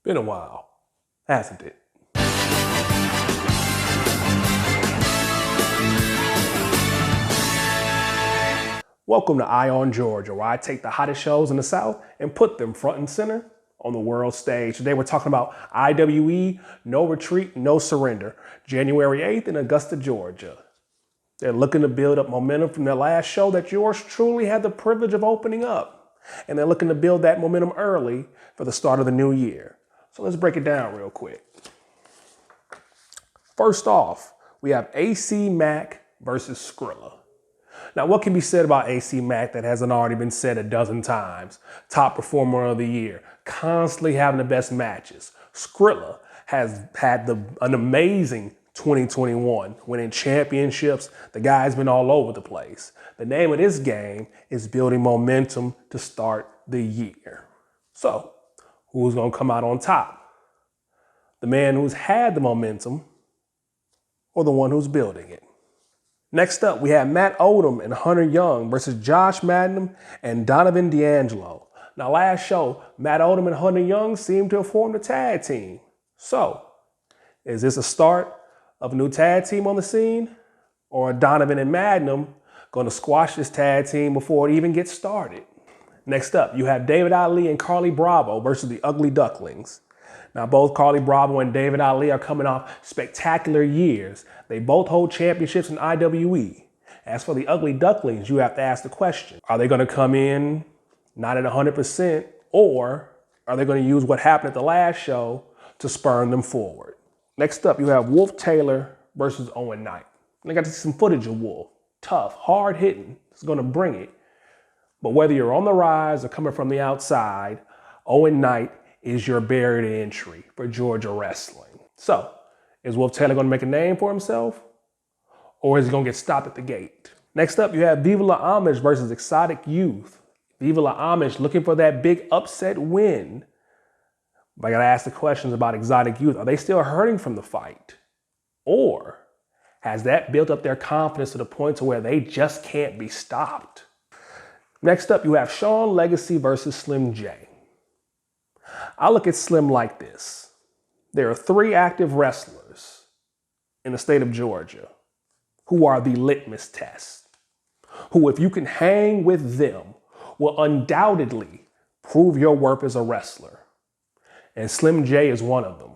Been a while, hasn't it? Welcome to Eye on Georgia, where I take the hottest shows in the South and put them front and center on the world stage. Today we're talking about IWE No Retreat, No Surrender, January 8th in Augusta, Georgia. They're looking to build up momentum from their last show that yours truly had the privilege of opening up. And they're looking to build that momentum early for the start of the new year. So let's break it down real quick. First off, we have AC Mack versus Skrilla. Now, what can be said about AC Mack that hasn't already been said a dozen times? Top performer of the year, constantly having the best matches. Skrilla has had an amazing 2021, winning championships. The guy's been all over the place. The name of this game is building momentum to start the year. So, who's going to come out on top? The man who's had the momentum or the one who's building it? Next up, we have Matt Odom and Hunter Young versus Josh Madden and Donovan Deangelo. Now, last show, Matt Odom and Hunter Young seemed to have formed a tag team. So, is this a start of a new tag team on the scene? Or are Donovan and Madden going to squash this tag team before it even gets started? Next up, you have David Ali and Carly Bravo versus the Ugly Ducklings. Now, both Carly Bravo and David Ali are coming off spectacular years. They both hold championships in IWE. As for the Ugly Ducklings, you have to ask the question, are they going to come in not at 100%, or are they going to use what happened at the last show to spur them forward? Next up, you have Wolf Taylor versus Owen Knight. And I got to see some footage of Wolf. Tough, hard hitting. It's going to bring it. But whether you're on the rise or coming from the outside, Owen Knight is your barrier to entry for Georgia wrestling. So, is Wolf Taylor going to make a name for himself? Or is he going to get stopped at the gate? Next up, you have Viva Amish versus Exotic Youth. Viva Amish looking for that big upset win. But I got to ask the questions about Exotic Youth. Are they still hurting from the fight? Or has that built up their confidence to the point to where they just can't be stopped? Next up, you have Sean Legacy versus Slim J. I look at Slim like this. There are 3 active wrestlers in the state of Georgia who are the litmus test, who, if you can hang with them, will undoubtedly prove your worth as a wrestler. And Slim J is one of them.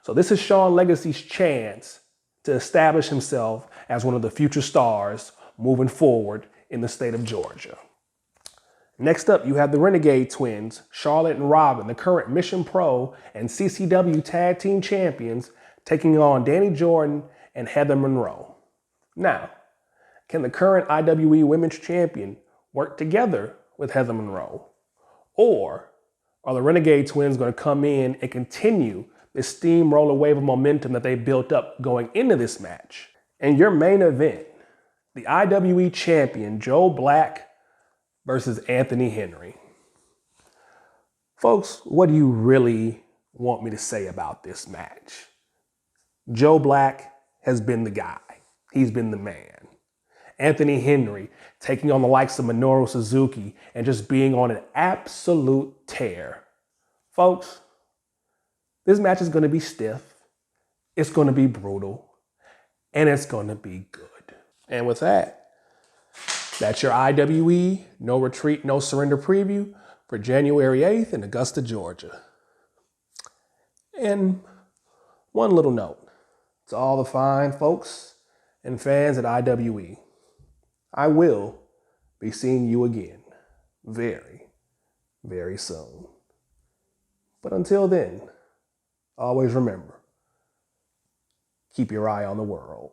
So this is Sean Legacy's chance to establish himself as one of the future stars moving forward in the state of Georgia. Next up, you have the Renegade twins, Charlotte and Robin, the current Mission Pro and CCW Tag Team Champions, taking on Danny Jordan and Heather Monroe. Now, can the current IWE Women's Champion work together with Heather Monroe? Or are the Renegade twins going to come in and continue this steamroller wave of momentum that they built up going into this match? And your main event, the IWE Champion, Joe Black versus Anthony Henry. Folks, what do you really want me to say about this match? Joe Black has been the guy. He's been the man. Anthony Henry taking on the likes of Minoru Suzuki and just being on an absolute tear. Folks, this match is going to be stiff. It's going to be brutal. And it's going to be good. And with that, that's your IWE No Retreat, No Surrender preview for January 8th in Augusta, Georgia. And one little note to all the fine folks and fans at IWE. I will be seeing you again very, very soon. But until then, always remember, keep your eye on the world.